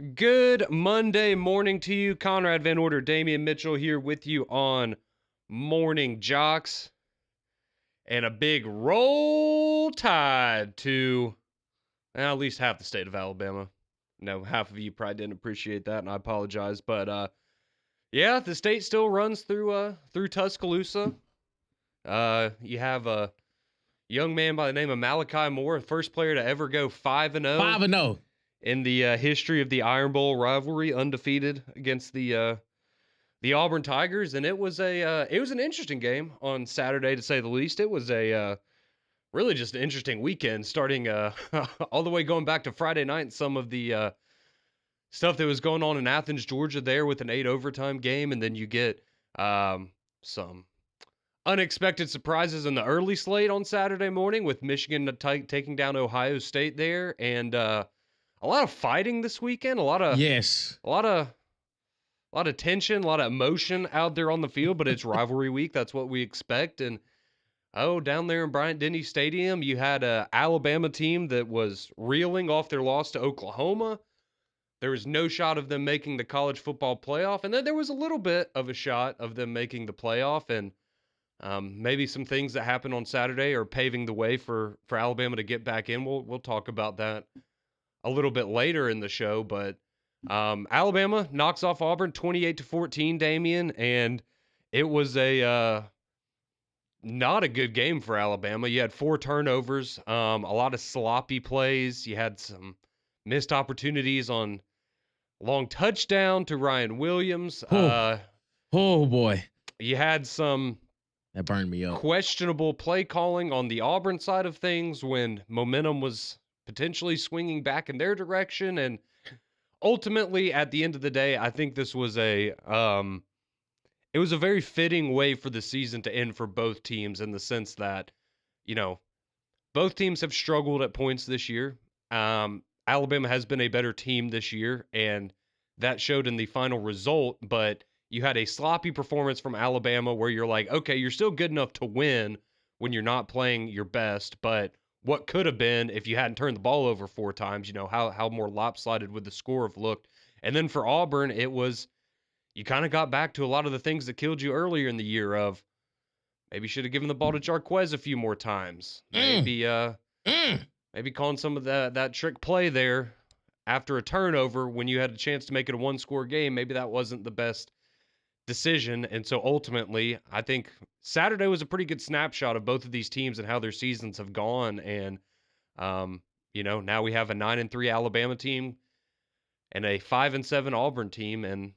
Good Monday morning to you. Conrad Van Order, Damian Mitchell here with you on Morning JOX. And a big roll tide to at least half the state of Alabama. No, half of you probably didn't appreciate that, and I apologize. But yeah, the state still runs through Tuscaloosa. You have a young man by the name of Malachi Moore, first player to ever go 5-0. 5-0. In the history of the Iron Bowl rivalry, undefeated against the Auburn Tigers, and it was an interesting game on Saturday, to say the least. It was a really just an interesting weekend, starting all the way going back to Friday night, and some of the stuff that was going on in Athens, Georgia, there with an 8 overtime game, and then you get some unexpected surprises in the early slate on Saturday morning with Michigan taking down Ohio State there, and a lot of fighting this weekend, a lot of tension, a lot of emotion out there on the field, but it's rivalry week. That's what we expect. And down there in Bryant-Denny Stadium, you had a Alabama team that was reeling off their loss to Oklahoma. There was no shot of them making the college football playoff, and then there was a little bit of a shot of them making the playoff. And maybe some things that happened on Saturday are paving the way for Alabama to get back in. We'll talk about that a little bit later in the show, but Alabama knocks off Auburn 28-14, Damian, and it was a not a good game for Alabama. You had 4 turnovers, a lot of sloppy plays. You had some missed opportunities on long touchdown to Ryan Williams. Oh boy. You had some that burned me up. Questionable play calling on the Auburn side of things when momentum was potentially swinging back in their direction. And ultimately, at the end of the day, I think this was it was a very fitting way for the season to end for both teams, in the sense that, both teams have struggled at points this year. Alabama has been a better team this year, and that showed in the final result, but you had a sloppy performance from Alabama where you're like, okay, you're still good enough to win when you're not playing your best, but what could have been if you hadn't turned the ball over 4 times, how more lopsided would the score have looked. And then for Auburn, it was, you kind of got back to a lot of the things that killed you earlier in the year of maybe should have given the ball to Jarquez a few more times. Maybe calling some of that trick play there after a turnover when you had a chance to make it a 1-score game. Maybe that wasn't the best decision. And so ultimately, I think Saturday was a pretty good snapshot of both of these teams and how their seasons have gone. And, now we have a 9-3 Alabama team and a 5-7 Auburn team. And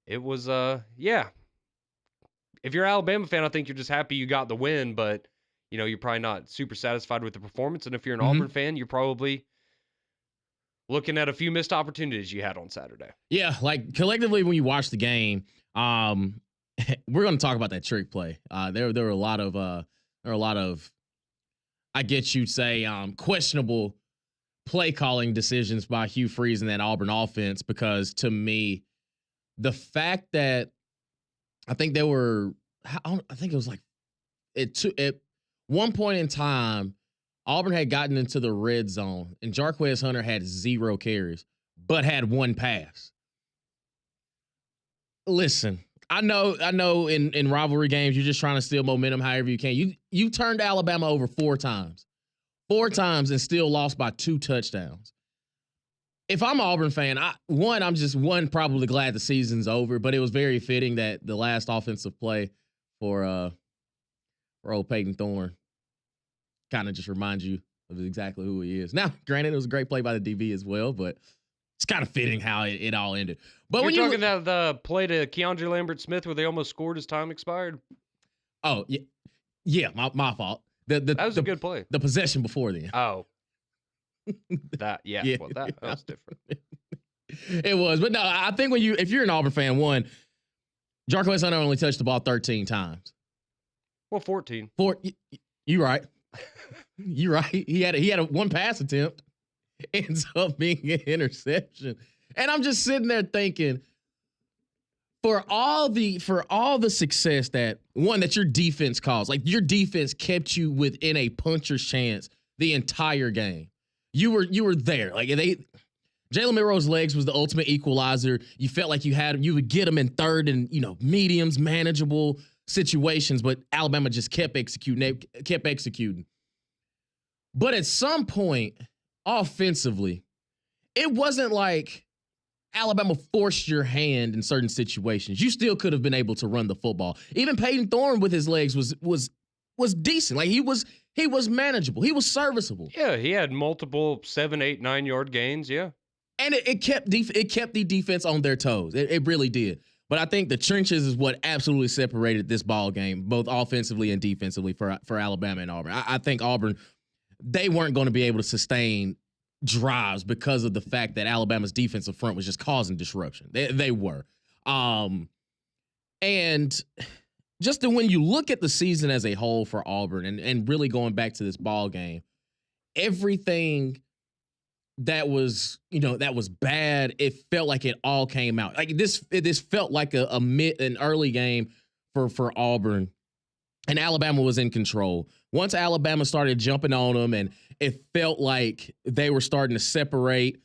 it was, if you're an Alabama fan, I think you're just happy you got the win, but, you're probably not super satisfied with the performance. And if you're an Auburn fan, you're probably looking at a few missed opportunities you had on Saturday. Yeah, like collectively when you watch the game, we're going to talk about that trick play. There were a lot of, I guess you'd say, questionable play calling decisions by Hugh Freeze and that Auburn offense, because to me, the fact that I think it was like at one point in time, Auburn had gotten into the red zone and Jarquez Hunter had 0 carries, but had 1 pass. Listen, I know in rivalry games, you're just trying to steal momentum however you can. You turned Alabama over 4 times. 4 times and still lost by 2 touchdowns. If I'm an Auburn fan, I'm probably glad the season's over, but it was very fitting that the last offensive play for old Peyton Thorne kind of just reminds you of exactly who he is. Now, granted, it was a great play by the DB as well, but it's kind of fitting how it all ended. But you're talking about the play to Keandre Lambert-Smith where they almost scored as time expired? Oh, yeah, my fault. That was a good play. The possession before then. Oh. That was different. It was. But no, I think if you're an Auburn fan, Jarquez Hunter only touched the ball 13 times. Well, 14. You right. You're right. He had a 1 pass attempt. Ends up being an interception. And I'm just sitting there thinking, for all the success that your defense caused, like your defense kept you within a puncher's chance the entire game. You were there. Like Jalen Milroe's legs was the ultimate equalizer. You felt like you would get him in third and mediums, manageable situations, but Alabama just kept executing. But at some point, offensively, it wasn't like Alabama forced your hand in certain situations. You still could have been able to run the football. Even Peyton Thorne with his legs was decent. Like he was manageable. He was serviceable. Yeah, he had multiple 7, 8, 9-yard gains. Yeah. And it kept the defense on their toes. It really did. But I think the trenches is what absolutely separated this ball game, both offensively and defensively for Alabama and Auburn. I think Auburn, they weren't going to be able to sustain drives because of the fact that Alabama's defensive front was just causing disruption. They were. And just when you look at the season as a whole for Auburn and really going back to this ball game, everything that was bad, it felt like it all came out. Like this felt like an early game for Auburn, and Alabama was in control. Once Alabama started jumping on them and it felt like they were starting to separate,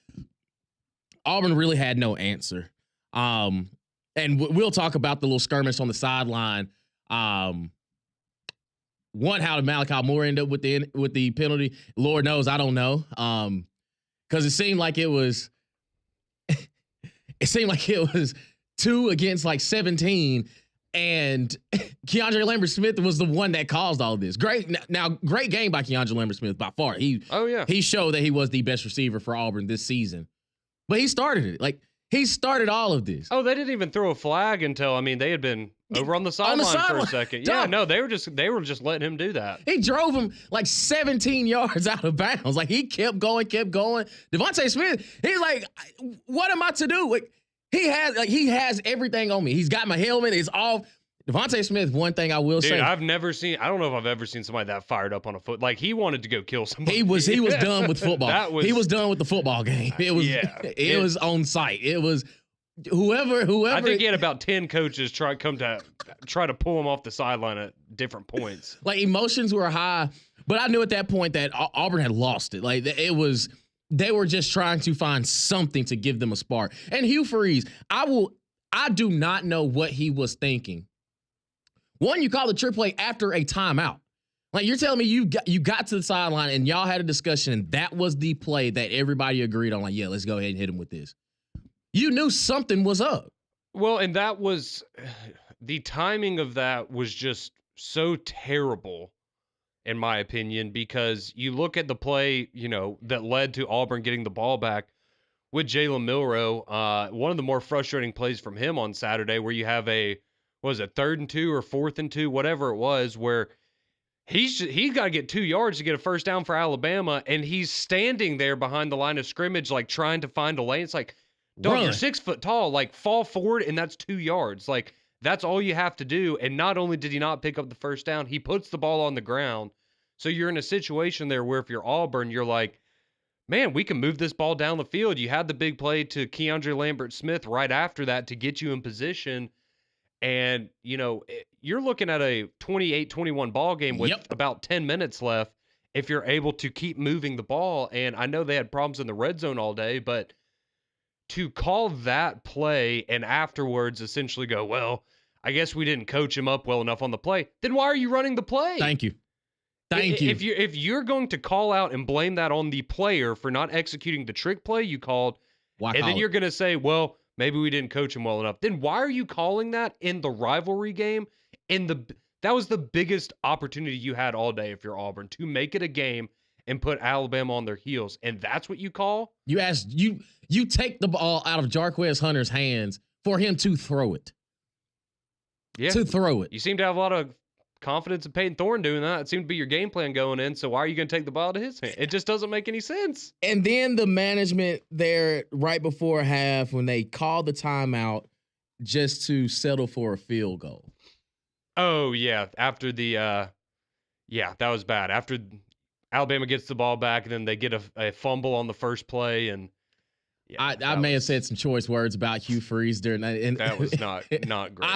Auburn really had no answer. And we'll talk about the little skirmish on the sideline. How did Malachi Moore end up with the penalty? Lord knows, I don't know. Because it seemed like it was 2 against like 17, and Keandre Lambert-Smith was the one that caused all of this. Great game by Keandre Lambert-Smith by far. He showed that he was the best receiver for Auburn this season. But he started it. Like, he started all of this. Oh, they didn't even throw a flag until, they had been over on the sideline for a second. Yeah, no, they were just letting him do that. He drove him like 17 yards out of bounds. Like, he kept going. Devontae Smith, he's like, what am I to do? Like, he has everything on me. He's got my helmet. It's off. Devontae Smith, one thing I will say. I don't know if I've ever seen somebody that fired up on a foot. Like, he wanted to go kill somebody. He was done with football. He was done with the football game. It was on site. It was whoever. I think he had about 10 coaches try to pull him off the sideline at different points. Like, emotions were high, but I knew at that point that Auburn had lost it. Like, they were just trying to find something to give them a spark. And Hugh Freeze, I do not know what he was thinking. One, you call the trick play after a timeout. Like, you're telling me you got to the sideline and y'all had a discussion, and that was the play that everybody agreed on. Like, yeah, let's go ahead and hit him with this. You knew something was up. Well, and that was the timing of that was just so terrible, in my opinion, because you look at the play, that led to Auburn getting the ball back with Jalen Milroe. One of the more frustrating plays from him on Saturday, where you have a 3rd and 2 or 4th and 2, whatever it was, where he's got to get 2 yards to get a first down for Alabama, and he's standing there behind the line of scrimmage, like trying to find a lane. It's like, dog, you're 6 foot tall, like fall forward, and that's 2 yards. Like, that's all you have to do. And not only did he not pick up the first down, he puts the ball on the ground. So you're in a situation there where if you're Auburn, you're like, man, we can move this ball down the field. You had the big play to Keandre Lambert-Smith right after that to get you in position. And, you're looking at a 28-21 ball game with about 10 minutes left if you're able to keep moving the ball. And I know they had problems in the red zone all day, but to call that play and afterwards essentially go, well, I guess we didn't coach him up well enough on the play, then why are you running the play? Thank you. If you're going to call out and blame that on the player for not executing the trick play you called, then you're going to say, well, maybe we didn't coach him well enough. Then why are you calling that in the rivalry game? That was the biggest opportunity you had all day if you're Auburn, to make it a game and put Alabama on their heels. And that's what you call? You take the ball out of Jarquez Hunter's hands for him to throw it. Yeah. To throw it. You seem to have a lot of confidence in Peyton Thorne doing that. It seemed to be your game plan going in. So why are you going to take the ball out of his hand? It just doesn't make any sense. And then the management there right before half, when they called the timeout just to settle for a field goal. Oh, yeah. After the, that was bad. After Alabama gets the ball back, and then they get a fumble on the first play. And I may have said some choice words about Hugh Freeze during that. And that was not great.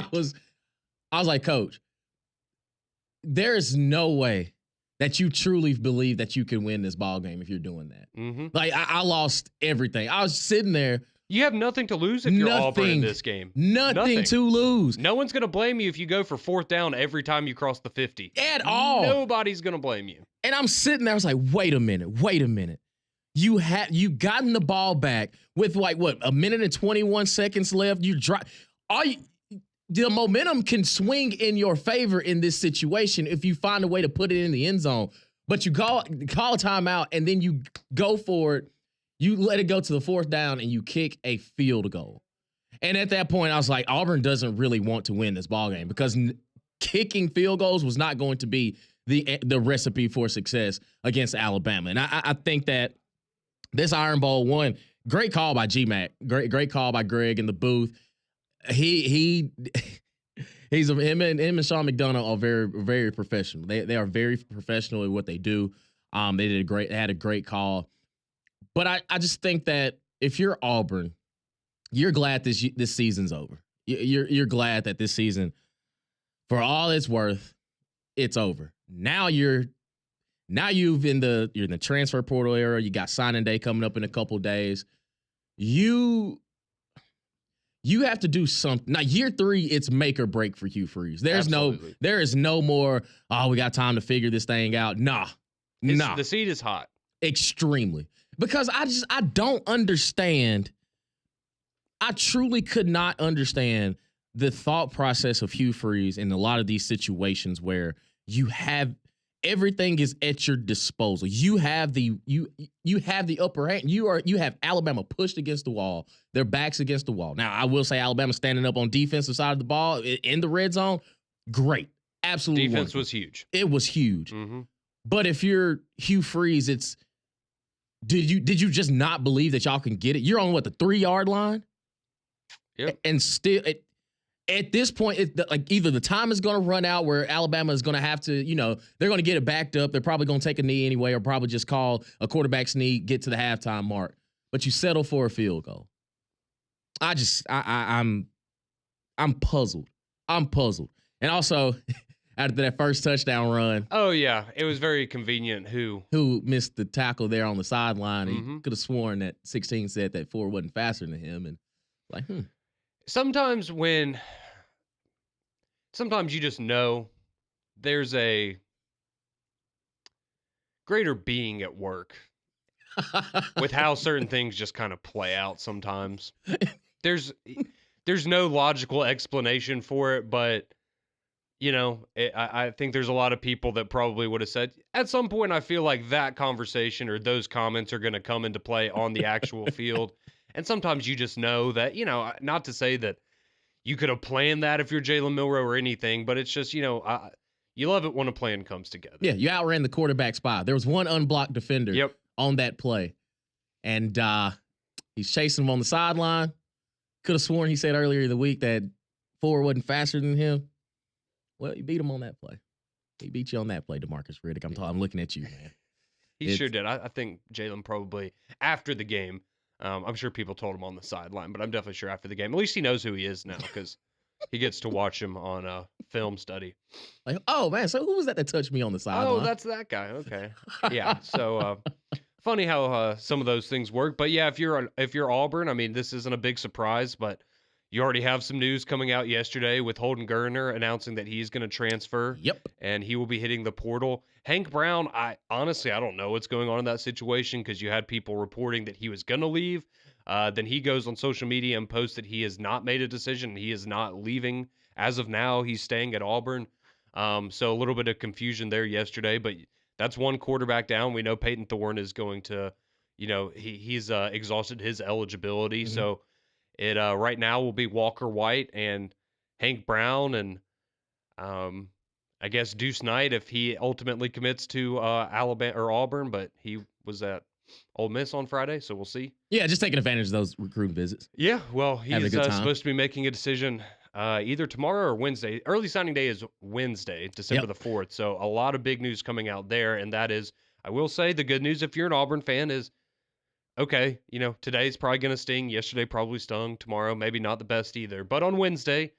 I was like, Coach, there is no way that you truly believe that you can win this ball game if you're doing that. Mm-hmm. Like I lost everything. I was sitting there, You have nothing to lose if you're Auburn in nothing, this game. nothing Nothing. to lose No one's going to blame you if you go for 4th down every time you cross the 50. at all. Nobody's going to blame you. And I'm sitting there, I was like, wait a minute. You gotten the ball back with like what, a minute and 21 seconds left. The momentum can swing in your favor in this situation if you find a way to put it in the end zone. But you call a timeout and then you go for it. You let it go to the 4th down and you kick a field goal. And at that point, I was like, Auburn doesn't really want to win this ball game because kicking field goals was not going to be the recipe for success against Alabama. And I think that this Iron Bowl one, great call by GMAC, great call by Greg in the booth. Him and Sean McDonough are very, very professional. They are very professional at what they do. They had a great call. But I just think that if you're Auburn, you're glad this season's over. You're glad that this season, for all it's worth, it's over. Now you're in the transfer portal era. You got signing day coming up in a couple days. You have to do something. Now, year 3, it's make or break for Hugh Freeze. There is no more, we got time to figure this thing out. Nah. The seat is hot. Extremely. Because I don't understand. I truly could not understand the thought process of Hugh Freeze in a lot of these situations where you have everything is at your disposal. You have the upper hand. You have Alabama pushed against the wall. Their backs against the wall. Now, I will say Alabama standing up on defensive side of the ball in the red zone. Great. Absolutely. Defense wonderful. was huge. It was huge. Mm-hmm. But if you're Hugh Freeze, did you just not believe that y'all can get it? You're on what, the 3-yard line? Yep. And still at this point, like either the time is going to run out where Alabama is going to have to, they're going to get it backed up. They're probably going to take a knee anyway, or probably just call a quarterback sneak, get to the halftime mark. But you settle for a field goal. I'm puzzled. And also, after that first touchdown run. Oh, yeah. It was very convenient who missed the tackle there on the sideline. Mm-hmm. He could have sworn that 16 said that 4 wasn't faster than him. And like, Sometimes you just know there's a greater being at work with how certain things just kind of play out sometimes. There's no logical explanation for it, but I think there's a lot of people that probably would have said at some point, I feel like that conversation or those comments are going to come into play on the actual field. And sometimes you just know that, not to say that you could have planned that if you're Jalen Milroe or anything, but it's just, you love it when a plan comes together. Yeah, you outran the quarterback spy. There was one unblocked defender on that play. And he's chasing him on the sideline. Could have sworn he said earlier in the week that 4 wasn't faster than him. Well, you beat him on that play. He beat you on that play, DeMarcus Riddick. I'm looking at you, man. He sure did. I think Jalen probably, after the game, I'm sure people told him on the sideline, but I'm definitely sure after the game. At least he knows who he is now because he gets to watch him on a film study. Like, oh, man, so who was that touched me on the sideline? Oh, that's that guy. Okay. Yeah, so funny how some of those things work. But, yeah, if you're Auburn, I mean, this isn't a big surprise, but you already have some news coming out yesterday with Holden Geriner announcing that he's going to transfer. Yep. And he will be hitting the portal. Hank Brown, I don't know what's going on in that situation because you had people reporting that he was going to leave. Then he goes on social media and posts that he has not made a decision. He is not leaving. As of now, he's staying at Auburn. So a little bit of confusion there yesterday, but that's one quarterback down. We know Peyton Thorne is going to, he's exhausted his eligibility. Mm-hmm. So it right now will be Walker White and Hank Brown and I guess Deuce Knight if he ultimately commits to Alabama or Auburn, but he was at Ole Miss on Friday, so we'll see. Yeah, just taking advantage of those recruiting visits. Yeah, well, he's supposed to be making a decision either tomorrow or Wednesday. Early signing day is Wednesday, December the 4th, so a lot of big news coming out there, and that is, I will say, the good news if you're an Auburn fan is, okay, today's probably going to sting. Yesterday probably stung. Tomorrow maybe not the best either. But on Wednesday,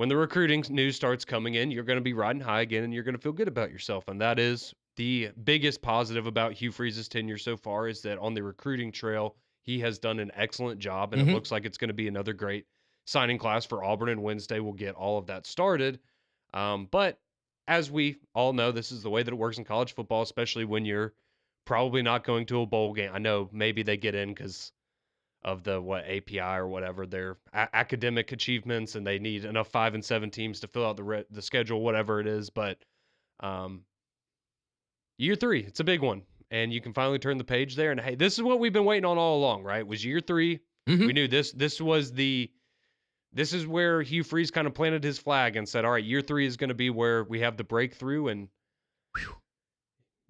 when the recruiting news starts coming in, you're going to be riding high again and you're going to feel good about yourself. And that is the biggest positive about Hugh Freeze's tenure so far is that on the recruiting trail, he has done an excellent job. And it Hmm. looks like it's going to be another great signing class for Auburn. And Wednesday will get all of that started. But as we all know, this is the way that it works in college football, especially when you're probably not going to a bowl game. I know maybe they get in because of the API or whatever their academic achievements, and they need enough 5 and 7 teams to fill out the schedule, whatever it is. But um, year three, it's a big one, and you can finally turn the page there. And hey, this is what we've been waiting on all along, right? Was year three. Hmm. We knew this was this is where Hugh Freeze kind of planted his flag and said, all right, year three is going to be where we have the breakthrough, and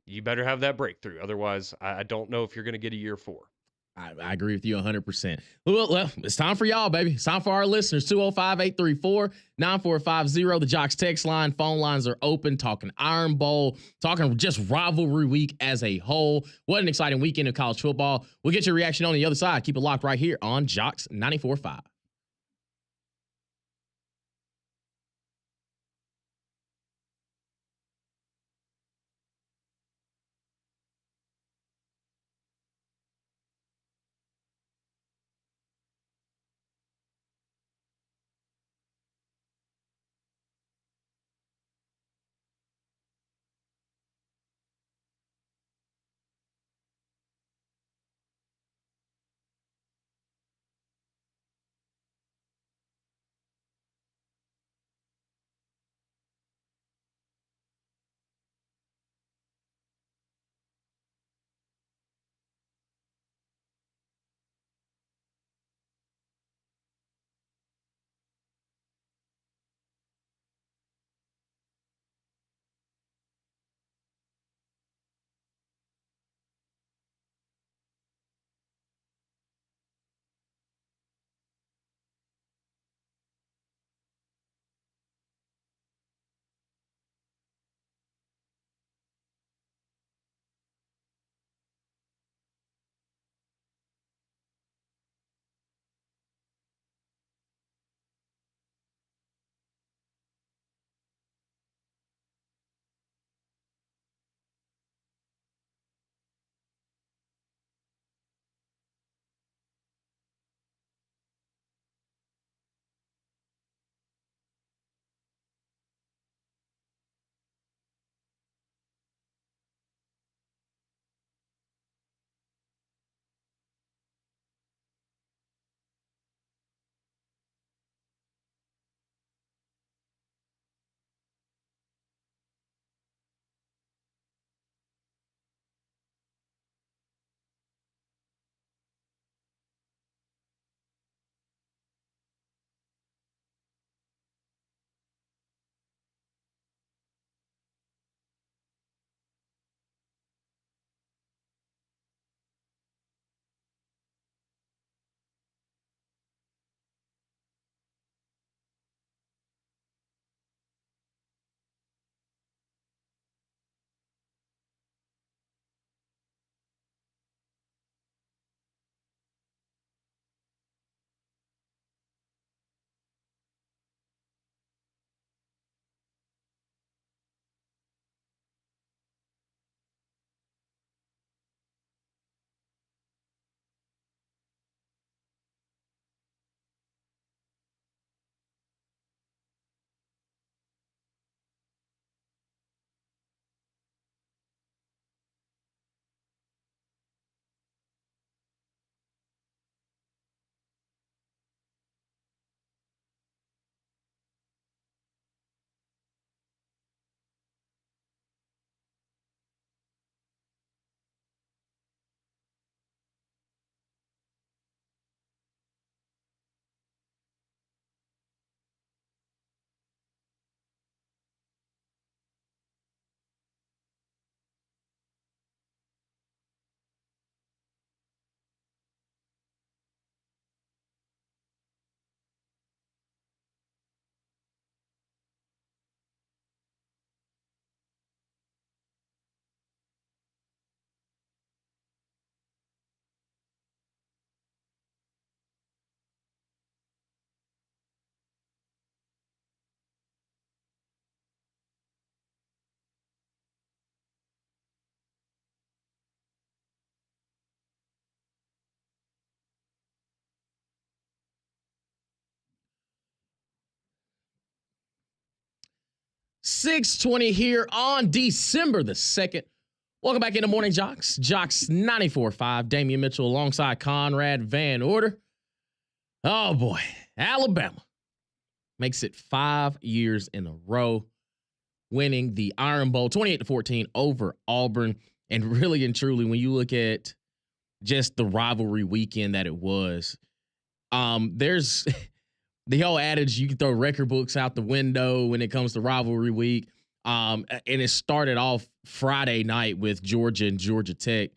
you better have that breakthrough. Otherwise, I don't know if you're going to get a year four. I agree with you 100%. Well, it's time for y'all, baby. It's time for our listeners. 205-834-9450. The Jocks text line, phone lines are open. Talking Iron Bowl, talking just rivalry week as a whole. What an exciting weekend of college football. We'll get your reaction on the other side. Keep it locked right here on Jocks 94.5. 6:20 here on December the 2nd. Welcome back into Morning JOX. JOX 94.5. Damian Mitchell alongside Conrad Van Order. Oh boy, Alabama makes it 5 years in a row, winning the Iron Bowl 28-14 over Auburn. And really and truly, when you look at just the rivalry weekend that it was, there's the whole adage you can throw record books out the window when it comes to rivalry week. And it started off Friday night with Georgia and Georgia Tech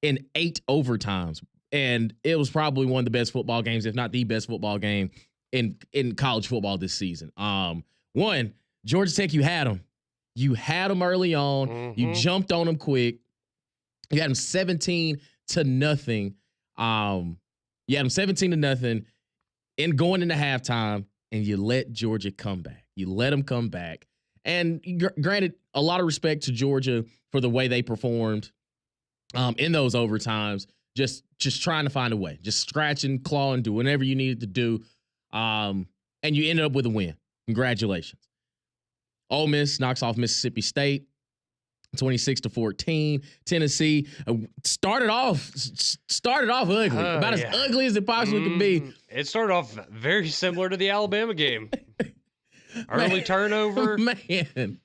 in 8 overtimes. And it was probably one of the best football games, if not the best football game in college football this season. One, Georgia Tech, you had them. You had them early on. Mm-hmm. You jumped on them quick. You had them 17-0. You had them 17-0 and going into halftime, and you let Georgia come back. You let them come back. And granted, a lot of respect to Georgia for the way they performed in those overtimes, just trying to find a way, just scratching, clawing, do whatever you needed to do. And you ended up with a win. Congratulations. Ole Miss knocks off Mississippi State 26-14. Tennessee started off ugly, about as ugly as it possibly could be. It started off very similar to the Alabama game. Early turnover. Man.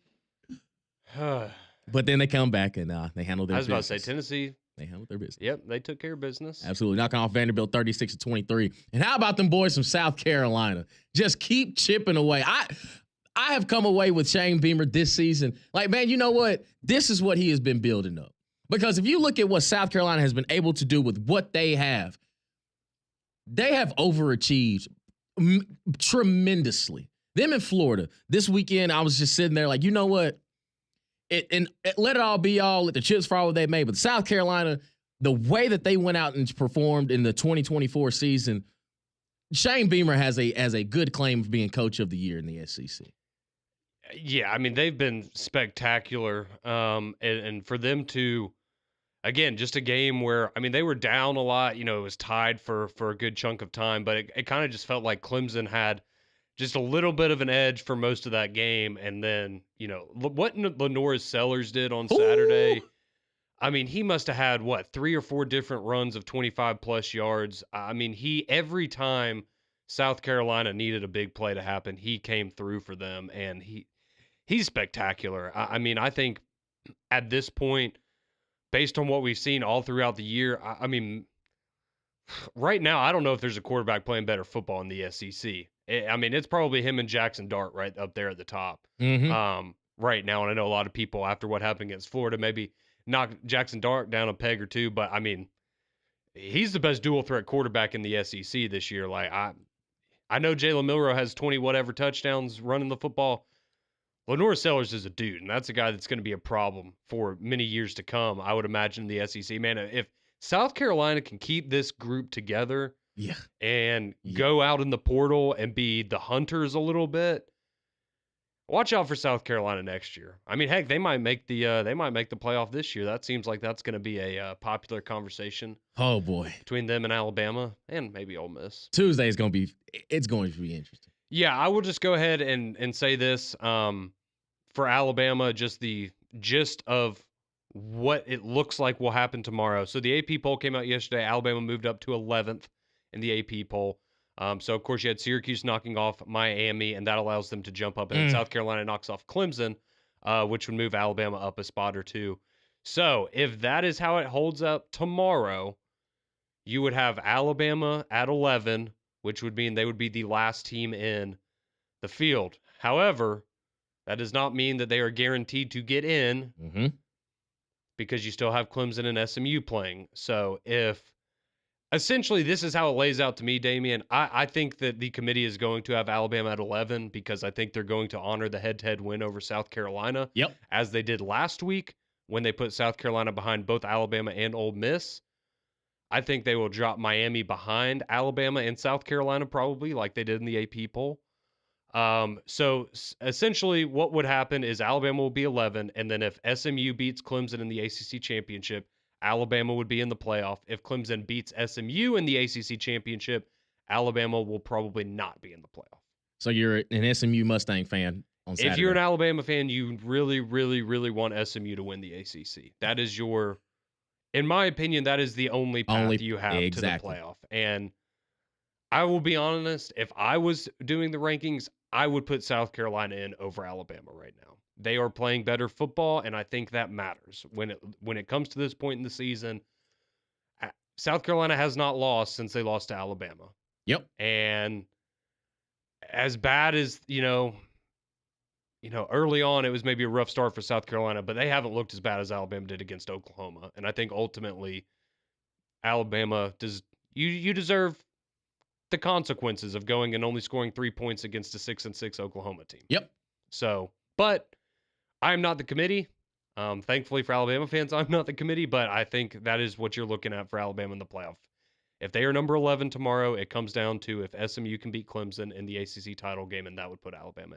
But then they come back and they handle their business. I was about to say, Tennessee. They handled their business. Yep, they took care of business. Absolutely. Knocking off Vanderbilt 36-23. And how about them boys from South Carolina? Just keep chipping away. I have come away with Shane Beamer this season. Like, man, you know what? This is what he has been building up. Because if you look at what South Carolina has been able to do with what they have overachieved tremendously. Them in Florida. This weekend, I was just sitting there like, you know what? Let it all be all. Let the chips fall where they may. But South Carolina, the way that they went out and performed in the 2024 season, Shane Beamer has a good claim of being coach of the year in the SEC. Yeah, I mean, they've been spectacular. And for them to, again, just a game where, I mean, they were down a lot. You know, it was tied for a good chunk of time, but it kind of just felt like Clemson had just a little bit of an edge for most of that game. And then, you know, what Lenora Sellers did on Saturday, I mean, he must have had, 3 or 4 different runs of 25-plus yards. I mean, every time South Carolina needed a big play to happen, he came through for them, and he's spectacular. I mean, I think at this point, based on what we've seen all throughout the year, I mean, right now, I don't know if there's a quarterback playing better football in the SEC. I mean, it's probably him and Jackson Dart right up there at the top right now. And I know a lot of people, after what happened against Florida, maybe knock Jackson Dart down a peg or two. But, I mean, he's the best dual threat quarterback in the SEC this year. Like, I know Jalen Milroe has 20-whatever touchdowns running the football. Lenora Sellers is a dude, and that's a guy that's going to be a problem for many years to come, I would imagine, in the SEC. Man, if South Carolina can keep this group together and go out in the portal and be the hunters a little bit, watch out for South Carolina next year. I mean, heck, they might make the playoff this year. That seems like that's going to be a popular conversation. Oh boy, between them and Alabama and maybe Ole Miss. Tuesday is going to be interesting. Yeah, I will just go ahead and say this for Alabama, just the gist of what it looks like will happen tomorrow. So the AP poll came out yesterday. Alabama moved up to 11th in the AP poll. So, of course, you had Syracuse knocking off Miami, and that allows them to jump up. And then South Carolina knocks off Clemson, which would move Alabama up a spot or two. So if that is how it holds up tomorrow, you would have Alabama at 11, which would mean they would be the last team in the field. However, that does not mean that they are guaranteed to get in because you still have Clemson and SMU playing. So essentially, this is how it lays out to me, Damian. I think that the committee is going to have Alabama at 11 because I think they're going to honor the head-to-head win over South Carolina, as they did last week when they put South Carolina behind both Alabama and Ole Miss. I think they will drop Miami behind Alabama and South Carolina probably like they did in the AP poll. So essentially what would happen is Alabama will be 11, and then if SMU beats Clemson in the ACC championship, Alabama would be in the playoff. If Clemson beats SMU in the ACC championship, Alabama will probably not be in the playoff. So you're an SMU Mustang fan. on If you're an Saturday. Alabama fan, you really, really, really want SMU to win the ACC. That is your, in my opinion, that is the only path Only you have to the exactly. playoff. And I will be honest, if I was doing the rankings, I would put South Carolina in over Alabama right now. They are playing better football, and I think that matters. When it comes to this point in the season, South Carolina has not lost since they lost to Alabama. Yep. And as bad as, early on it was maybe a rough start for South Carolina, but they haven't looked as bad as Alabama did against Oklahoma. And I think ultimately Alabama you deserve the consequences of going and only scoring 3 points against a 6-6 Oklahoma team. Yep. So, but I'm not the committee. Thankfully for Alabama fans, I'm not the committee, but I think that is what you're looking at for Alabama in the playoff. If they are number 11 tomorrow, it comes down to if SMU can beat Clemson in the ACC title game, and that would put Alabama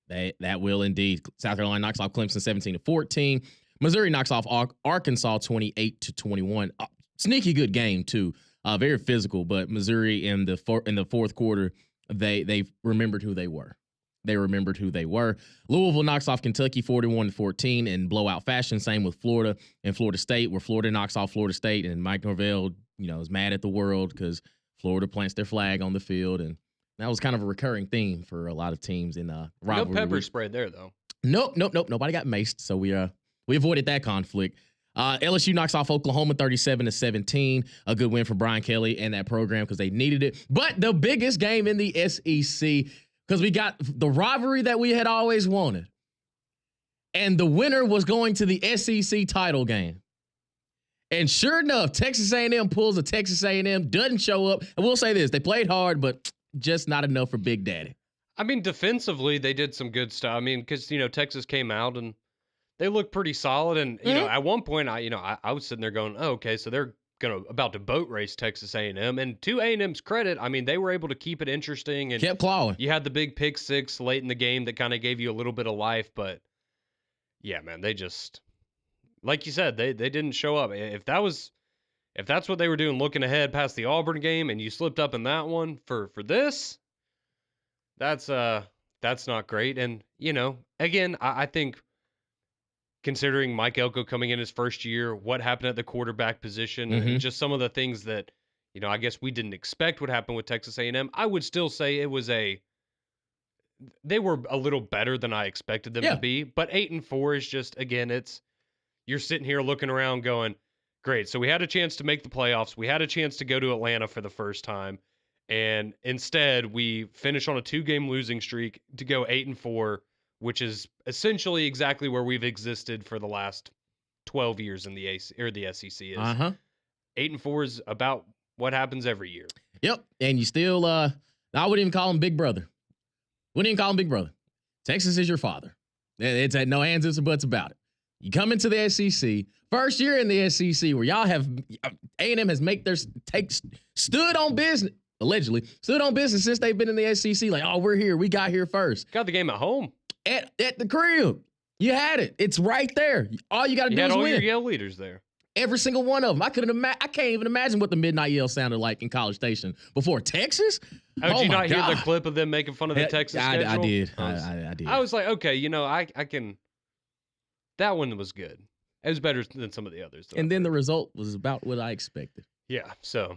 in. That will indeed. South Carolina knocks off Clemson 17-14. Missouri knocks off Arkansas 28-21. Sneaky good game too. Very physical, but Missouri in the fourth quarter, they remembered who they were. Louisville knocks off Kentucky 41-14 in blowout fashion. Same with Florida and Florida State, where Florida knocks off Florida State, and Mike Norvell, is mad at the world because Florida plants their flag on the field, and that was kind of a recurring theme for a lot of teams in rivalry. No pepper spray there though. Nope. Nobody got maced, so we avoided that conflict. LSU knocks off Oklahoma 37-17. A good win for Brian Kelly and that program because they needed it. But the biggest game in the SEC, because we got the rivalry that we had always wanted, and the winner was going to the SEC title game. And sure enough, Texas A&M pulls a Texas A&M, doesn't show up. And we'll say this, they played hard, but just not enough for Big Daddy. I mean, defensively, they did some good stuff. I mean, because, Texas came out and they looked pretty solid. And, at one point, I was sitting there going, oh, okay, so they're about to boat race Texas A&M. And to A&M's credit, I mean, they were able to keep it interesting. And kept clawing. You had the big pick six late in the game that kind of gave you a little bit of life. But, yeah, man, they just, like you said, they didn't show up. If that's what they were doing looking ahead past the Auburn game and you slipped up in that one for this, that's not great. And, again, I think considering Mike Elko coming in his first year, what happened at the quarterback position, and just some of the things that, I guess we didn't expect would happen with Texas A&M, I would still say they were a little better than I expected them to be. But 8-4 is just, again, you're sitting here looking around going, great. So we had a chance to make the playoffs. We had a chance to go to Atlanta for the first time. And instead, we finish on a 2-game losing streak to go 8-4, which is essentially exactly where we've existed for the last 12 years in the SEC. 8-4 is about what happens every year. Yep. And you still, I wouldn't even call him Big Brother. Texas is your father. It's no ands, ifs, or buts about it. You come into the SEC, first year in the SEC where y'all have, A&M has stood on business, allegedly, stood on business since they've been in the SEC. Like, oh, we're here. We got here first. Got the game at home. At the crib. You had it. It's right there. All you got to do is win. You had all your yell leaders there. Every single one of them. I can't even imagine what the midnight yell sounded like in College Station before Texas. Did you not hear the clip of them making fun of the Texas schedule? I did. I did. I was like, okay, I can. That one was good. It was better than some of the others. And then the result was about what I expected. Yeah, so.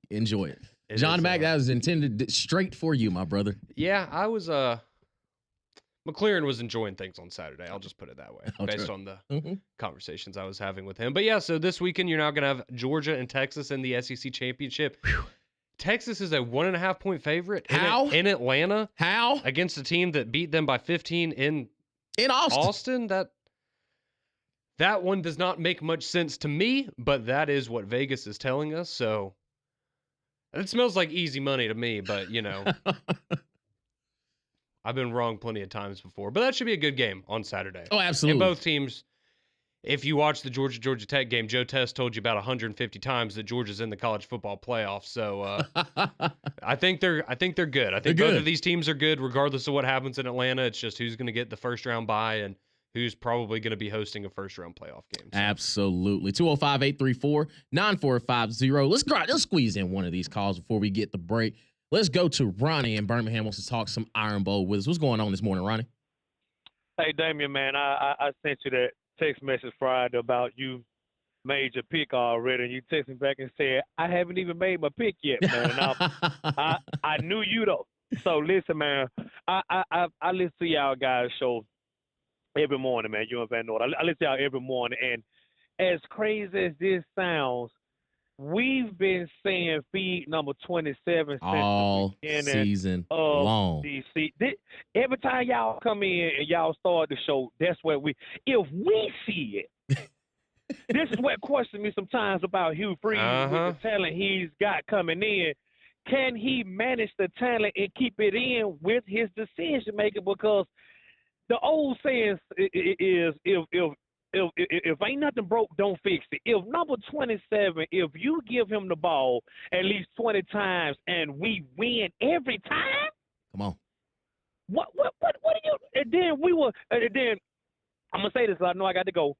Enjoy it. John Mack, that was intended straight for you, my brother. Yeah, I was, McLaren was enjoying things on Saturday. I'll just put it that way, based on the conversations I was having with him. But yeah, so this weekend you're now going to have Georgia and Texas in the SEC Championship. Whew. Texas is a 1.5-point favorite. In Atlanta. How? Against a team that beat them by 15 in Austin. That one does not make much sense to me, but that is what Vegas is telling us. So it smells like easy money to me, but I've been wrong plenty of times before. But that should be a good game on Saturday. Oh, absolutely. And both teams, if you watch the Georgia Tech game, Joe Test told you about 150 times that Georgia's in the college football playoff. So I think they're good. I think both of these teams are good regardless of what happens in Atlanta. It's just who's going to get the first round bye and who's probably going to be hosting a first-round playoff game. So. Absolutely. 205-834-9450. Let's squeeze in one of these calls before we get the break. Let's go to Ronnie in Birmingham. Wants to talk some Iron Bowl with us. What's going on this morning, Ronnie? Hey, Damien, man, I sent you that text message Friday about you made your pick already, and you text me back and said, I haven't even made my pick yet, man. And I knew you though. So listen, man, I listen to y'all guys' show every morning, man. You and Van Nord. I listen to y'all every morning, and as crazy as this sounds, we've been saying feed number 27 since the All beginning season of long. DC. Every time y'all come in and y'all start the show, that's where if we see it, this is what questions me sometimes about Hugh Freeze with the Uh-huh. talent he's got coming in. Can he manage the talent and keep it in with his decision making? Because the old saying is if ain't nothing broke, don't fix it. If number 27, if you give him the ball at least 20 times and we win every time, Come on. what do you? And then and then I'm gonna say this. 'Cause I know I got to go.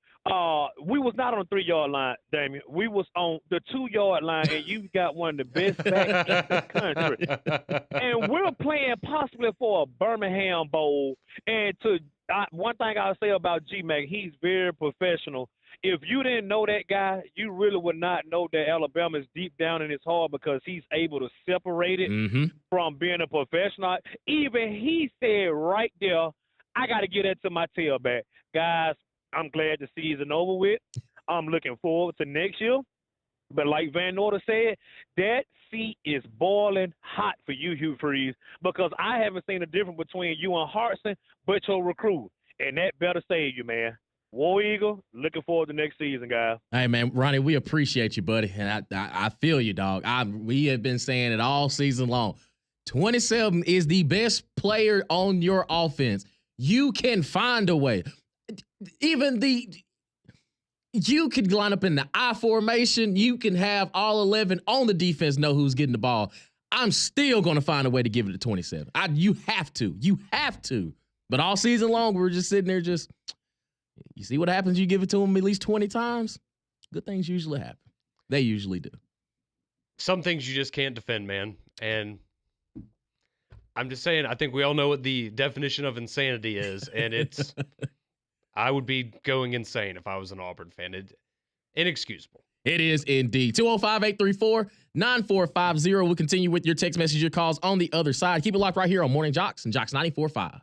We was not on the 3 yard line, Damien. We was on the 2 yard line, and you got one of the best backs in the country. And we're playing possibly for a Birmingham Bowl. And one thing I'll say about G Mac, he's very professional. If you didn't know that guy, you really would not know that Alabama is deep down in his heart because he's able to separate it Mm-hmm. from being a professional. Even he said right there, I got to get that to my tailback. Guys, I'm glad the season over with. I'm looking forward to next year. But like Van Norder said, that seat is boiling hot for you, Hugh Freeze, because I haven't seen a difference between you and Hartson, but your recruit. And that better save you, man. War Eagle, looking forward to next season, guys. Hey man, Ronnie, we appreciate you, buddy, and I feel you, dog. We have been saying it all season long. 27 is the best player on your offense. You can find a way. Even you could line up in the I formation. You can have all 11 on the defense know who's getting the ball. I'm still going to find a way to give it to 27. You have to. You have to. But all season long, we're just sitting there you see what happens? You give it to them at least 20 times? Good things usually happen. They usually do. Some things you just can't defend, man. And I'm just saying, I think we all know what the definition of insanity is, and it's I would be going insane if I was an Auburn fan. Inexcusable. It is indeed. 205-834-9450. We'll continue with your text message, your calls on the other side. Keep it locked right here on Morning JOX and JOX 94.5.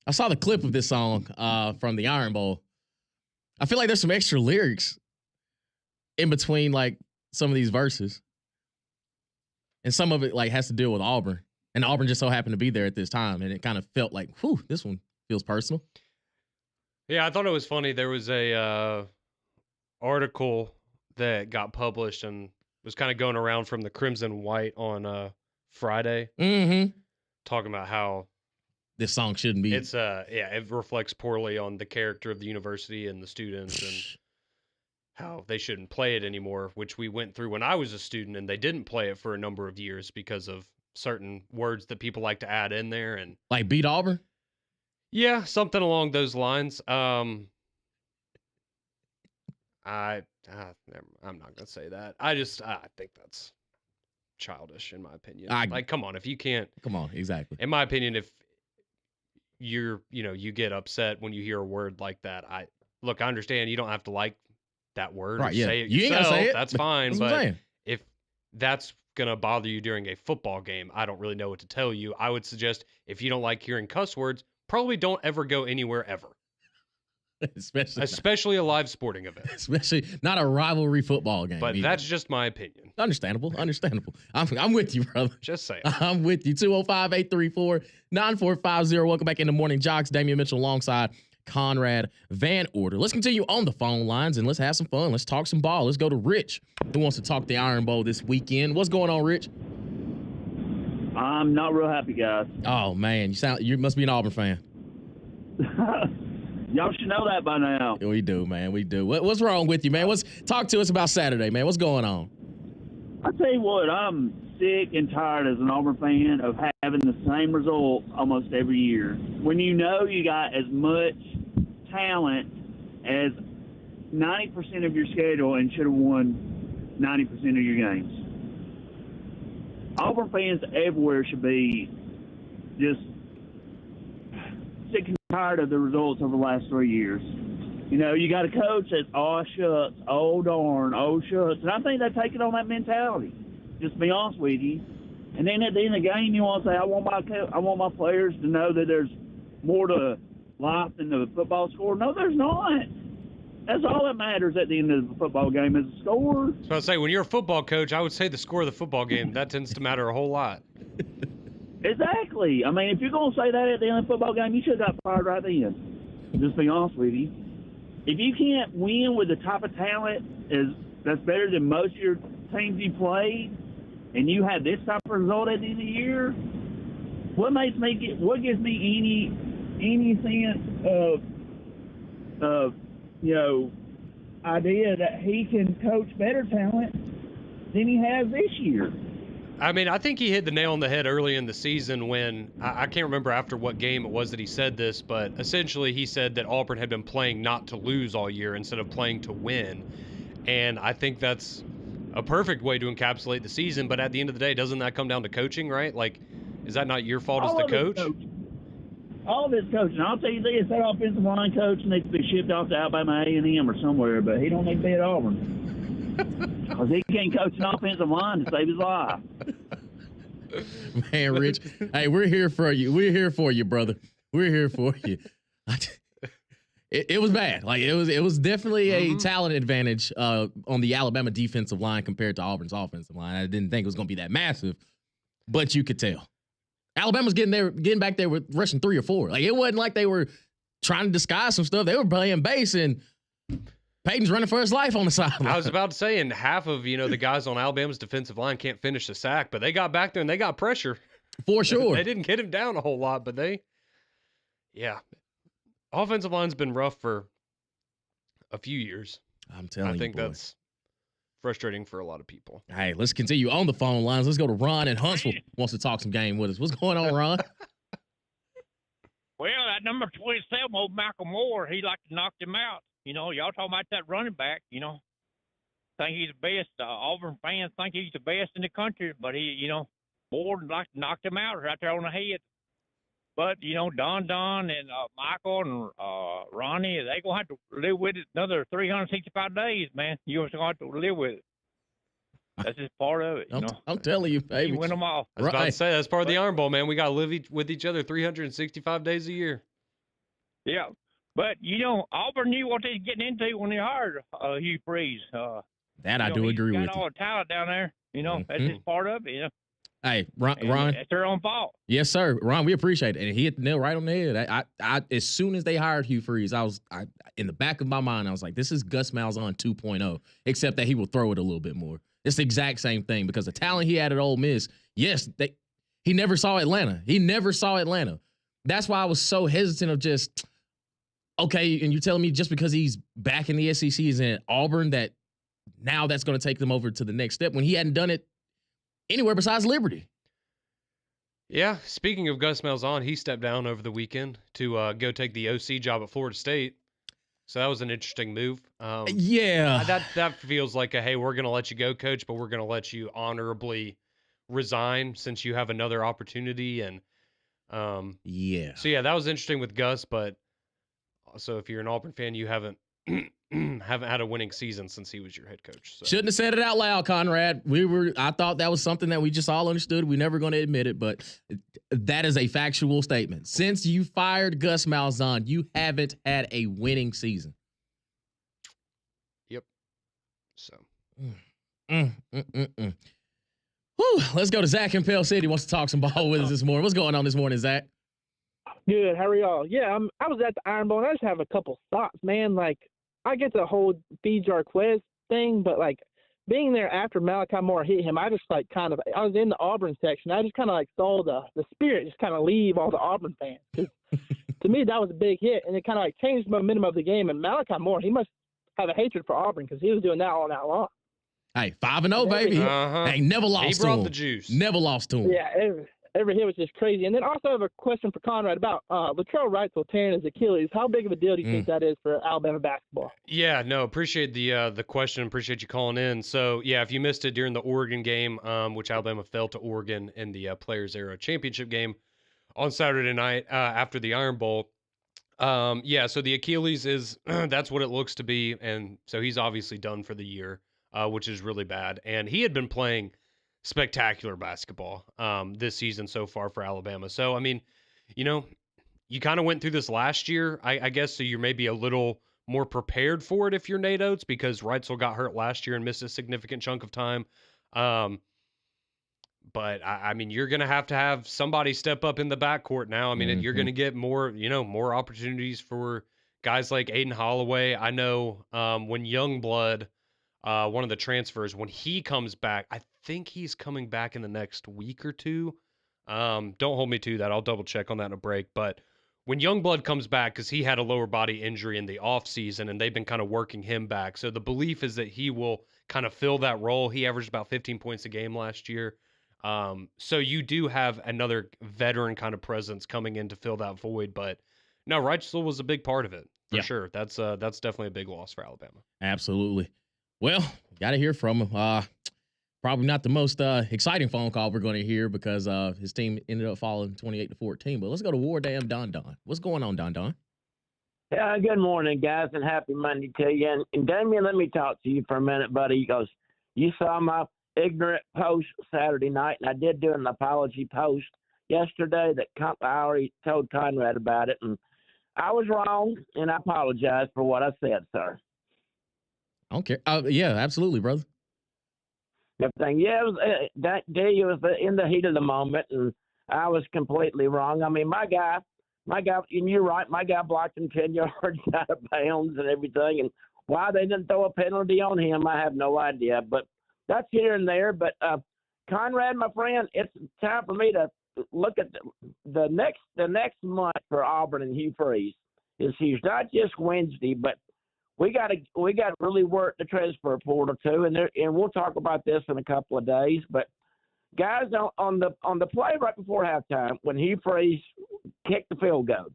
I saw the clip of this song from the Iron Bowl. I feel like there's some extra lyrics in between like some of these verses. And some of it like has to deal with Auburn. And Auburn just so happened to be there at this time. And it kind of felt like, whew, this one feels personal. Yeah, I thought it was funny. There was a article that got published and was kind of going around from the Crimson White on Friday, talking about how this song shouldn't be. It's it reflects poorly on the character of the university and the students and how they shouldn't play it anymore, which we went through when I was a student, and they didn't play it for a number of years because of certain words that people like to add in there, and like beat Auburn. Yeah, something along those lines. I'm not gonna say that. I think that's childish in my opinion. Like, come on, if you can't, come on, exactly. In my opinion, if you get upset when you hear a word like that, I understand you don't have to like that word or say it yourself. Ain't gotta say it. That's fine. That's but if that's gonna bother you during a football game, I don't really know what to tell you. I would suggest if you don't like hearing cuss words, probably don't ever go anywhere ever. Especially a live sporting event. Especially not a rivalry football game. But that's just my opinion. Understandable. I'm with you, brother. Just saying. I'm with you. 205-834-9450. Welcome back into Morning JOX. Damian Mitchell alongside Conrad Van Order. Let's continue on the phone lines and let's have some fun. Let's talk some ball. Let's go to Rich, who wants to talk the Iron Bowl this weekend. What's going on, Rich? I'm not real happy, guys. Oh, man. You must be an Auburn fan. Y'all should know that by now. We do, man. We do. What's wrong with you, man? Talk to us about Saturday, man. What's going on? I tell you what, I'm sick and tired as an Auburn fan of having the same result almost every year. When you know you got as much talent as 90% of your schedule and should have won 90% of your games. Auburn fans everywhere should be just sick and tired of the results over the last 3 years. You know, you got a coach that's, oh, shucks, oh, darn, oh, shucks. And I think they're taking on that mentality, just to be honest with you. And then at the end of the game, you want to say, I want my players to know that there's more to life than the football score. No, there's not. That's all that matters at the end of the football game is the score. I was about to say, when you're a football coach, I would say the score of the football game. That tends to matter a whole lot. Exactly. I mean, if you're going to say that at the end of the football game, you should have got fired right then. Just be honest with you. If you can't win with the type of talent that's better than most of your teams you played, and you have this type of result at the end of the year, what gives me any sense of idea that he can coach better talent than he has this year? I mean, I think he hit the nail on the head early in the season when, I can't remember after what game it was that he said this, but essentially he said that Auburn had been playing not to lose all year instead of playing to win. And I think that's a perfect way to encapsulate the season, but at the end of the day, doesn't that come down to coaching, right? Like, is that not your fault as the coach? All of his coaching. I'll tell you this, that offensive line coach needs to be shipped off to Alabama A&M or somewhere, but he don't need to be at Auburn. Because he can't coach an offensive line to save his life. Man, Rich, hey, we're here for you. We're here for you, brother. We're here for you. It was bad. Like it was definitely a talent advantage on the Alabama defensive line compared to Auburn's offensive line. I didn't think it was going to be that massive, but you could tell. Alabama's getting back there with rushing 3 or 4. Like it wasn't like they were trying to disguise some stuff. They were playing base and Peyton's running for his life on the sideline. I was about to say, and half of, the guys on Alabama's defensive line can't finish the sack, but they got back there and they got pressure. For sure. They didn't get him down a whole lot, but offensive line's been rough for a few years. I'm telling you, I think that's frustrating for a lot of people. Hey, let's continue on the phone lines. Let's go to Ron in Huntsville. Wants to talk some game with us. What's going on, Ron? Well, that number 27, old Malcolm Moore, he like to knock him out. Y'all talking about that running back, think he's the best. Auburn fans think he's the best in the country, but he, Moore like knocked him out right there on the head. But, Don and Michael and Ronnie, they're going to have to live with it another 365 days, man. You're going to have to live with it. That's just part of it, I'm telling you, baby. You win them all. I was about to say, that's part of the Iron Bowl, man. We got to live with each other 365 days a year. Yeah. But, Auburn knew what they was getting into when they hired Hugh Freeze. That I do He's agree got with all you. the talent down there. That's Mhm. just part of it, Hey, and Ron. it's their own fault. Yes, sir. Ron, we appreciate it. And he hit the nail right on the head. I as soon as they hired Hugh Freeze, I in the back of my mind, I was like, this is Gus Malzahn 2.0, except that he will throw it a little bit more. It's the exact same thing because the talent he had at Ole Miss, yes, he never saw Atlanta. He never saw Atlanta. That's why I was so hesitant of just, okay, and you're telling me just because he's back in the SEC, he's in Auburn, that now that's going to take them over to the next step when he hadn't done it anywhere besides Liberty. Yeah, speaking of Gus Malzahn, he stepped down over the weekend to go take the OC job at Florida State. So that was an interesting move. Yeah. That feels like hey, we're going to let you go, coach, but we're going to let you honorably resign since you have another opportunity. And Yeah. so yeah, that was interesting with Gus. But also, if you're an Auburn fan, you haven't had a winning season since he was your head coach. So. Shouldn't have said it out loud, Conrad. I thought that was something that we just all understood. We're never going to admit it, but that is a factual statement. Since you fired Gus Malzahn, you haven't had a winning season. Yep. So. Whew, let's go to Zach in Pell City. Wants to talk some ball with us this morning. What's going on this morning, Zach? Good. How are y'all? Yeah, I was at the Iron Bowl, and I just have a couple thoughts, man. Like, I get the whole feed Jarquez thing, but, like, being there after Malachi Moore hit him, I just, like, I was in the Auburn section. I just kind of, like, saw the spirit just kind of leave all the Auburn fans. 'Cause to me, that was a big hit, and it kind of, like, changed the momentum of the game. And Malachi Moore, he must have a hatred for Auburn because he was doing that all night long. Hey, 5-0, baby. Uh-huh. Hey, never lost He to brought him. the juice. Never lost to him. Yeah, every hit was just crazy. And then also I have a question for Conrad about Latrell Wrightsville tearing his Achilles. How big of a deal do you think that is for Alabama basketball? Yeah, no, appreciate the question. Appreciate you calling in. So, yeah, if you missed it during the Oregon game, which Alabama fell to Oregon in the Players Era Championship game on Saturday night after the Iron Bowl. Yeah, so the Achilles is that's what it looks to be, and so he's obviously done for the year, which is really bad. And he had been playing spectacular basketball this season so far for Alabama. So, I mean, you kind of went through this last year, I guess, so you're maybe a little more prepared for it if you're Nate Oates, because Wrightsville got hurt last year and missed a significant chunk of time. But I mean, you're going to have somebody step up in the backcourt now. I mean, you're going to get more opportunities for guys like Aiden Holloway. I know when Youngblood, one of the transfers, when he comes back, I think he's coming back in the next week or two. Don't hold me to that. I'll double check on that in a break. But when Youngblood comes back, because he had a lower body injury in the offseason, and they've been kind of working him back. So the belief is that he will kind of fill that role. He averaged about 15 points a game last year. So you do have another veteran kind of presence coming in to fill that void, but no, Wrightsville was a big part of it for sure. That's definitely a big loss for Alabama. Absolutely. Well, got to hear from him. Probably not the most exciting phone call we're going to hear because his team ended up falling 28-14. But let's go to War Damn Don Don. What's going on, Don Don? Yeah, good morning, guys, and happy Monday to you. And Damien, let me talk to you for a minute, buddy. Because you saw my ignorant post Saturday night, and I did do an apology post yesterday that I already told Conrad about it, and I was wrong, and I apologize for what I said, sir. I don't care. Yeah, absolutely, brother. Everything. Yeah, it was, that day it was in the heat of the moment, and I was completely wrong. I mean, my guy, and you're right, my guy blocked him 10 yards out of bounds and everything, and why they didn't throw a penalty on him, I have no idea, but that's here and there. But Conrad, my friend, it's time for me to look at the next month for Auburn and Hugh Freeze is huge. Not just Wednesday, but we got to really work the transfer portal too, and we'll talk about this in a couple of days. But guys, on the play right before halftime when Hugh Freeze kicked the field goal,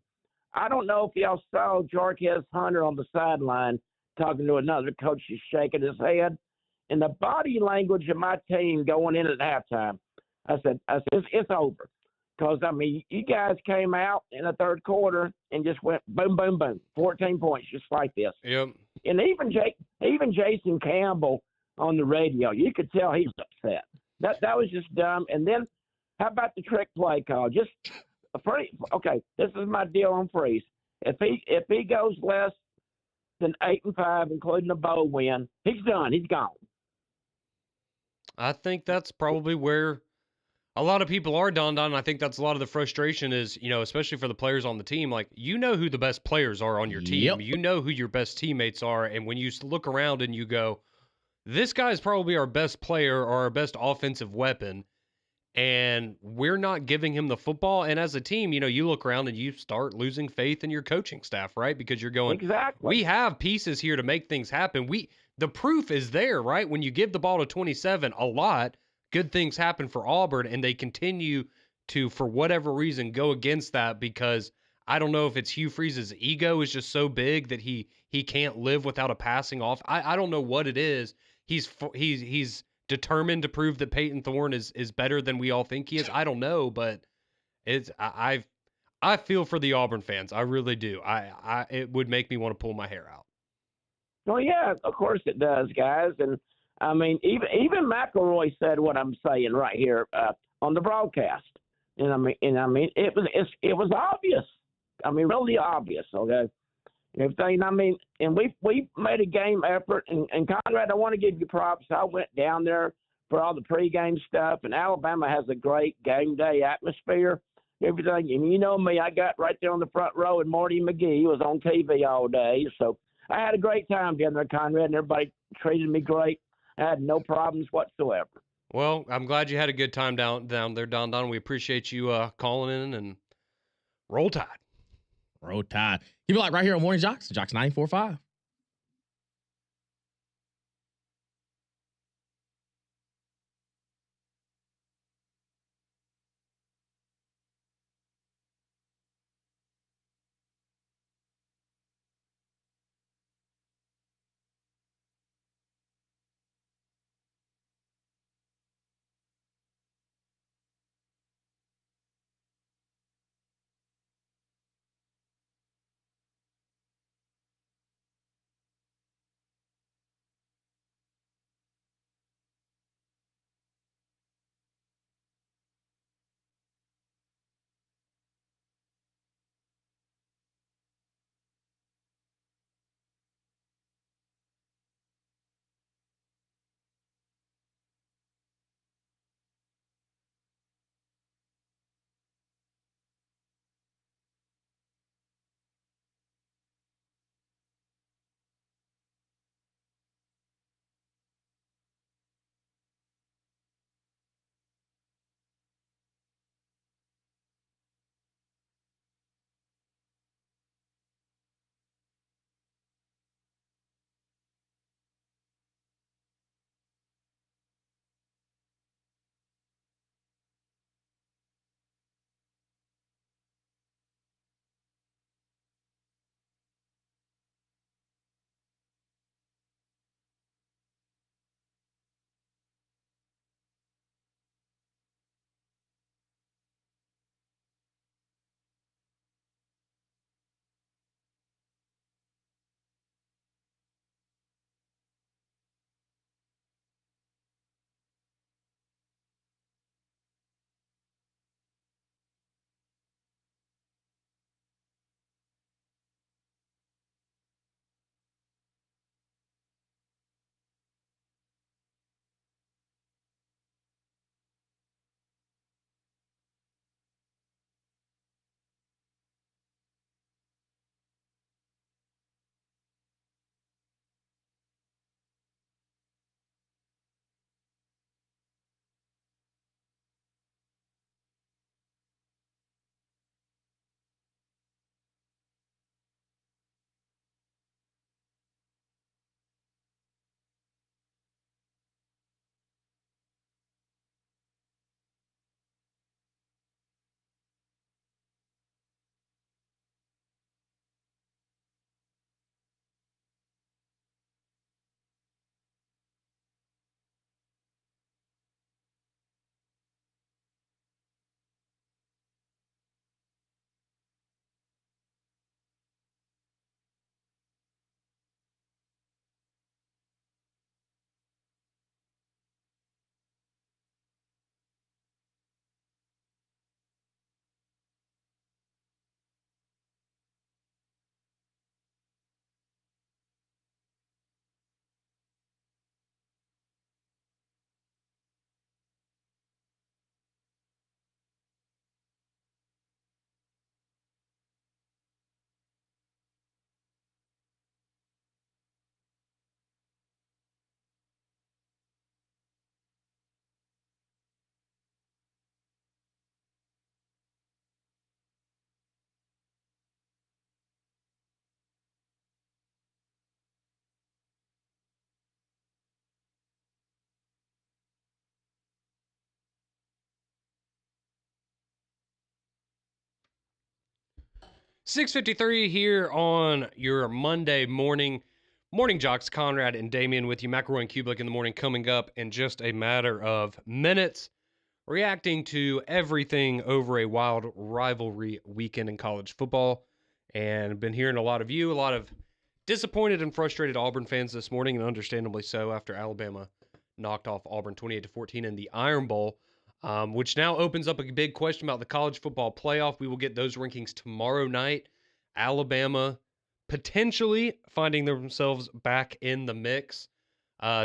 I don't know if y'all saw Jarquez Hunter on the sideline talking to another coach. He's shaking his head. And the body language of my team going in at halftime, I said it's over. Because, I mean, you guys came out in the third quarter and just went boom, boom, boom, 14 points just like this. Yep. And even Jason Campbell on the radio, you could tell he was upset. That was just dumb. And then how about the trick play call? Just okay, this is my deal on Freeze. If he goes less than 8-5, including a bowl win, he's done. He's gone. I think that's probably where a lot of people are, Don. I think that's a lot of the frustration is, especially for the players on the team. Like, who the best players are on your team. Yep. You know who your best teammates are. And when you look around and you go, this guy is probably our best player or our best offensive weapon, and we're not giving him the football. And as a team, you look around and you start losing faith in your coaching staff, right? Because you're going, Exactly. we have pieces here to make things happen. The proof is there, right? When you give the ball to 27 a lot, good things happen for Auburn, and they continue to, for whatever reason, go against that because I don't know if it's Hugh Freeze's ego is just so big that he can't live without a passing off. I don't know what it is. He's determined to prove that Peyton Thorne is better than we all think he is. I don't know, but I feel for the Auburn fans. I really do. It would make me want to pull my hair out. Well, yeah, of course it does, guys. And I mean, even McElroy said what I'm saying right here on the broadcast. And I mean, it was obvious. I mean, really obvious. Okay. Everything. I mean, and we made a game effort. And Conrad, I want to give you props. I went down there for all the pregame stuff, and Alabama has a great game day atmosphere. Everything. And you know me, I got right there on the front row, and Marty McGee was on TV all day. So I had a great time down there, Conrad, and everybody treated me great. I had no problems whatsoever. Well, I'm glad you had a good time down there, Don. We appreciate you calling in, and roll Tide. Roll Tide. Keep it like right here on Morning JOX, JOX 94.5. 6:53 here on your Monday morning. Morning JOX, Conrad and Damian with you. McElroy and Kublik in the morning coming up in just a matter of minutes. Reacting to everything over a wild rivalry weekend in college football. And been hearing a lot of disappointed and frustrated Auburn fans this morning, and understandably so after Alabama knocked off Auburn 28-14 in the Iron Bowl. Which now opens up a big question about the college football playoff. We will get those rankings tomorrow night. Alabama potentially finding themselves back in the mix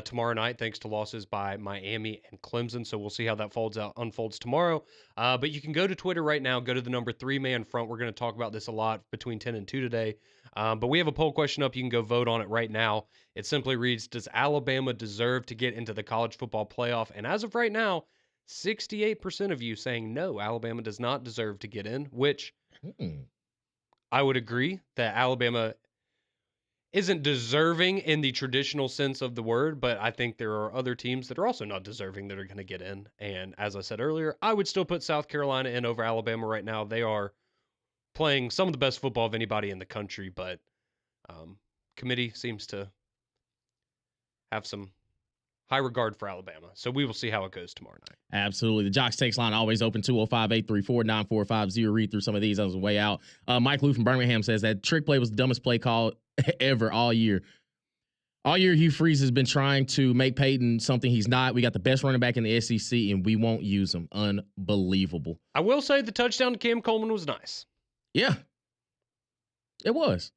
tomorrow night, thanks to losses by Miami and Clemson. So we'll see how that unfolds tomorrow. But you can go to Twitter right now, go to the number 3-man front. We're going to talk about this a lot between 10 and 2 today. But we have a poll question up. You can go vote on it right now. It simply reads, does Alabama deserve to get into the college football playoff? And as of right now, 68% of you saying no, Alabama does not deserve to get in, which I would agree that Alabama isn't deserving in the traditional sense of the word, but I think there are other teams that are also not deserving that are going to get in. And as I said earlier, I would still put South Carolina in over Alabama right now. They are playing some of the best football of anybody in the country, but committee seems to have some high regard for Alabama. So we will see how it goes tomorrow night. Absolutely. The Jocks text line always open, 205-834-9450. Read through some of these on the way out. Mike Lou from Birmingham says that trick play was the dumbest play call ever all year. All year, Hugh Freeze has been trying to make Peyton something he's not. We got the best running back in the SEC, and we won't use him. Unbelievable. I will say the touchdown to Cam Coleman was nice. Yeah. It was.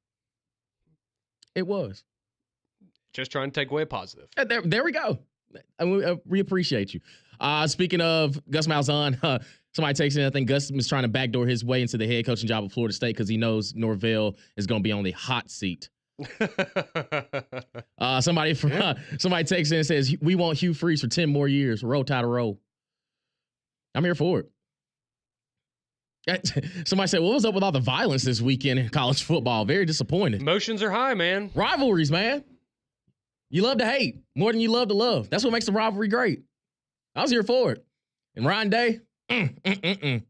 It was. Just trying to take away a positive. There we go. We appreciate you. Speaking of Gus Malzahn, somebody takes in, I think Gus was trying to backdoor his way into the head coaching job at Florida State because he knows Norvell is going to be on the hot seat. Somebody takes in and says, we want Hugh Freeze for 10 more years. Roll Tide roll. I'm here for it. Somebody said, what was up with all the violence this weekend in college football? Very disappointed. Emotions are high, man. Rivalries, man. You love to hate more than you love to love. That's what makes the rivalry great. I was here for it. And Ryan Day, the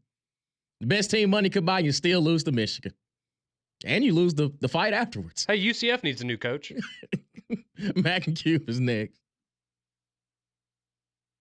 best team money could buy, you still lose to Michigan. And you lose the fight afterwards. Hey, UCF needs a new coach. Mac and Cube is next.